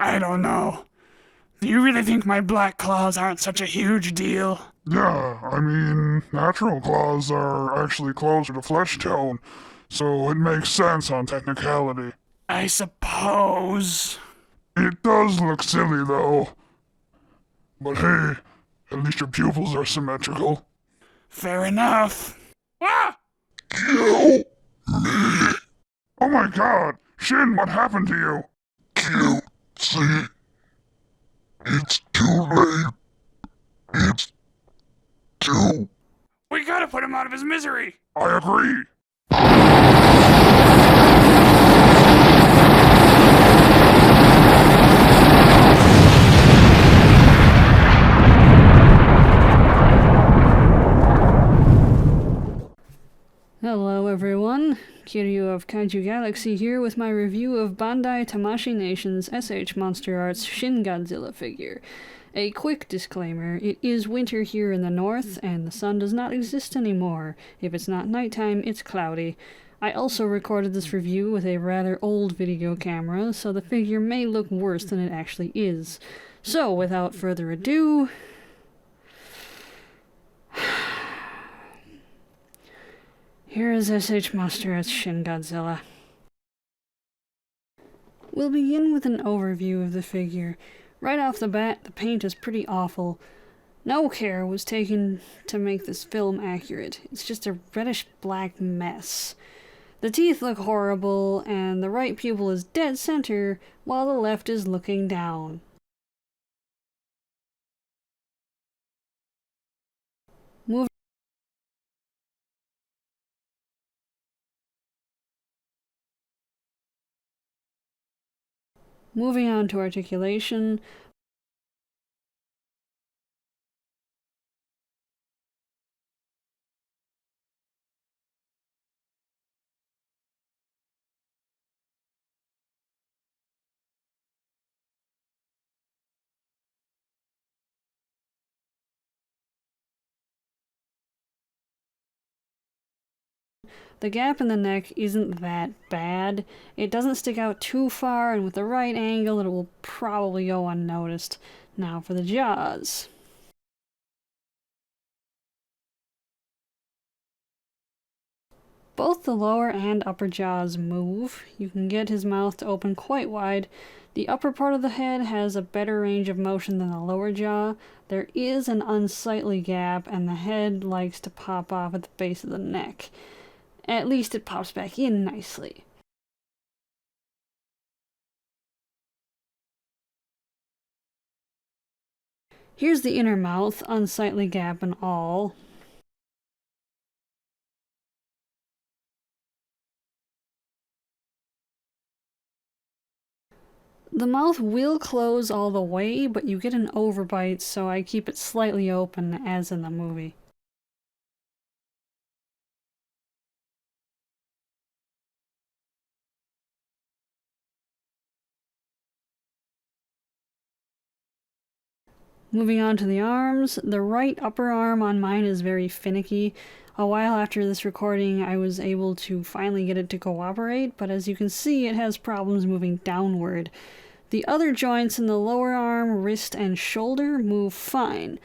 I don't know. Do you really think my black claws aren't such a huge deal? Yeah, I mean, natural claws are actually closer to flesh tone, so it makes sense on technicality. I suppose. It does look silly though, but hey, at least your pupils are symmetrical. Fair enough. Ah! Kill me! Oh my god! Shin, what happened to you? Q, see? It's too late. It's too... We gotta put him out of his misery! I agree. Hello everyone, Kiryu of Kaiju Galaxy here with my review of Bandai Tamashii Nation's SH MonsterArts Shin Godzilla figure. A quick disclaimer, it is winter here in the north, and the sun does not exist anymore. If it's not nighttime, it's cloudy. I also recorded this review with a rather old video camera, so the figure may look worse than it actually is. So, without further ado... Here is SH MonsterArts Shin Godzilla. We'll begin with an overview of the figure. Right off the bat, the paint is pretty awful. No care was taken to make this film accurate. It's just a reddish-black mess. The teeth look horrible, and the right pupil is dead center, while the left is looking down. Moving on to articulation. The gap in the neck isn't that bad. It doesn't stick out too far, and with the right angle it will probably go unnoticed. Now for the jaws. Both the lower and upper jaws move. You can get his mouth to open quite wide. The upper part of the head has a better range of motion than the lower jaw. There is an unsightly gap, and the head likes to pop off at the base of the neck. At least it pops back in nicely. Here's the inner mouth, unsightly gap and all. The mouth will close all the way, but you get an overbite, so I keep it slightly open, as in the movie. Moving on to the arms, the right upper arm on mine is very finicky. A while after this recording, I was able to finally get it to cooperate, but as you can see, it has problems moving downward. The other joints in the lower arm, wrist, and shoulder move fine.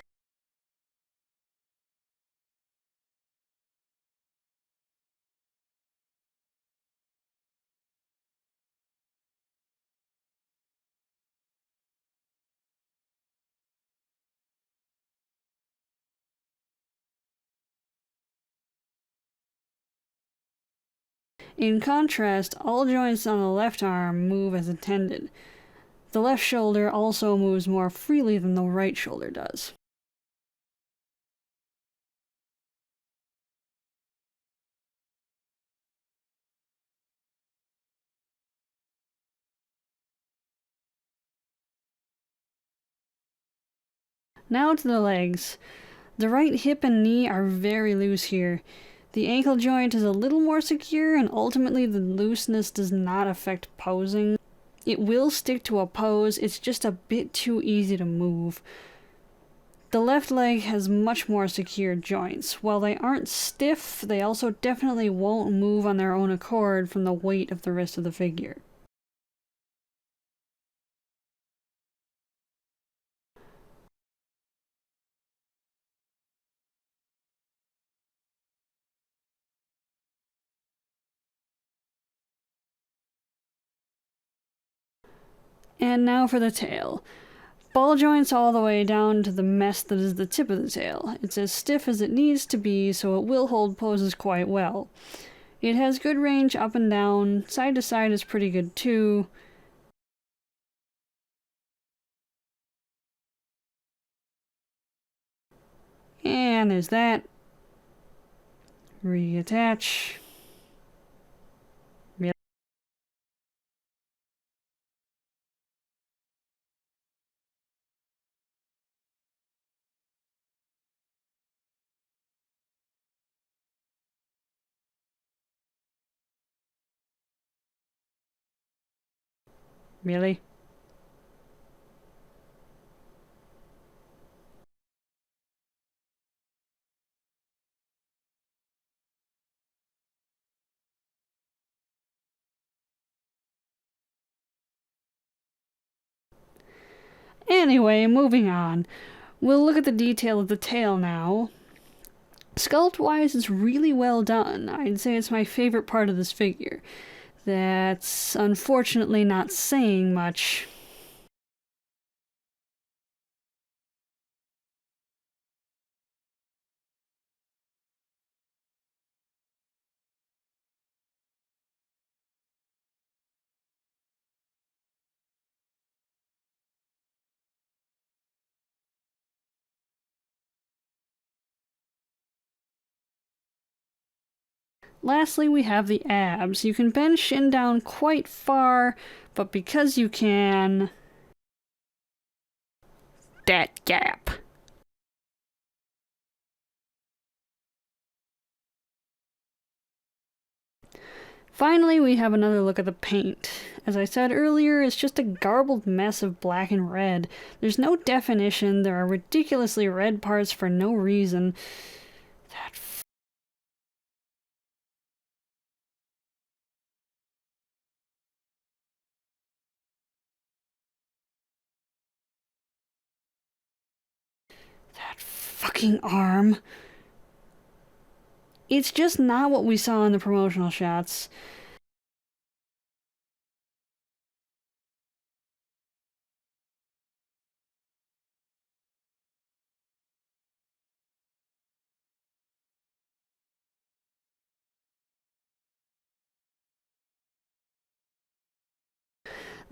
In contrast, all joints on the left arm move as intended. The left shoulder also moves more freely than the right shoulder does. Now to the legs. The right hip and knee are very loose here. The ankle joint is a little more secure, and ultimately the looseness does not affect posing. It will stick to a pose, it's just a bit too easy to move. The left leg has much more secure joints. While they aren't stiff, they also definitely won't move on their own accord from the weight of the rest of the figure. And now for the tail. Ball joints all the way down to the mess that is the tip of the tail. It's as stiff as it needs to be, so it will hold poses quite well. It has good range up and down, side to side is pretty good too. And there's that. Reattach. Really? Anyway, moving on. We'll look at the detail of the tail now. Sculpt-wise, it's really well done. I'd say it's my favorite part of this figure. That's unfortunately not saying much. Lastly, we have the abs. You can bend Shin down quite far, but because you can... that gap. Finally, we have another look at the paint. As I said earlier, it's just a garbled mess of black and red. There's no definition, there are ridiculously red parts for no reason. That fucking arm. It's just not what we saw in the promotional shots.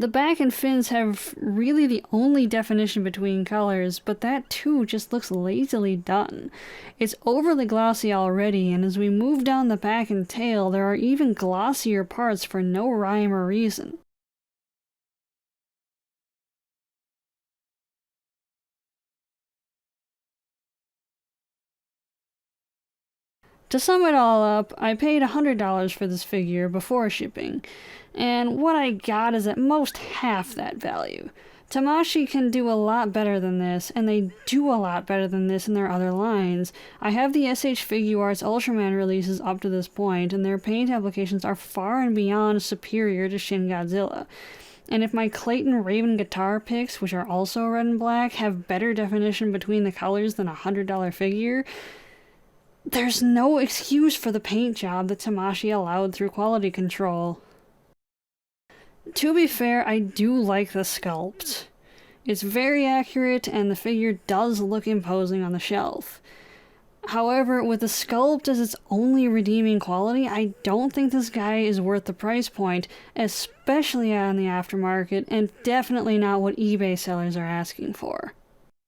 The back and fins have really the only definition between colors, but that too just looks lazily done. It's overly glossy already, and as we move down the back and tail, there are even glossier parts for no rhyme or reason. To sum it all up, I paid $100 for this figure before shipping, and what I got is at most half that value. Tamashii can do a lot better than this, and they do a lot better than this in their other lines. I have the SH Figuarts Ultraman releases up to this point, and their paint applications are far and beyond superior to Shin Godzilla. And if my Clayton Raven guitar picks, which are also red and black, have better definition between the colors than a $100 figure, there's no excuse for the paint job that Tamashii allowed through quality control. To be fair, I do like the sculpt. It's very accurate, and the figure does look imposing on the shelf. However, with the sculpt as its only redeeming quality, I don't think this guy is worth the price point, especially on the aftermarket, and definitely not what eBay sellers are asking for.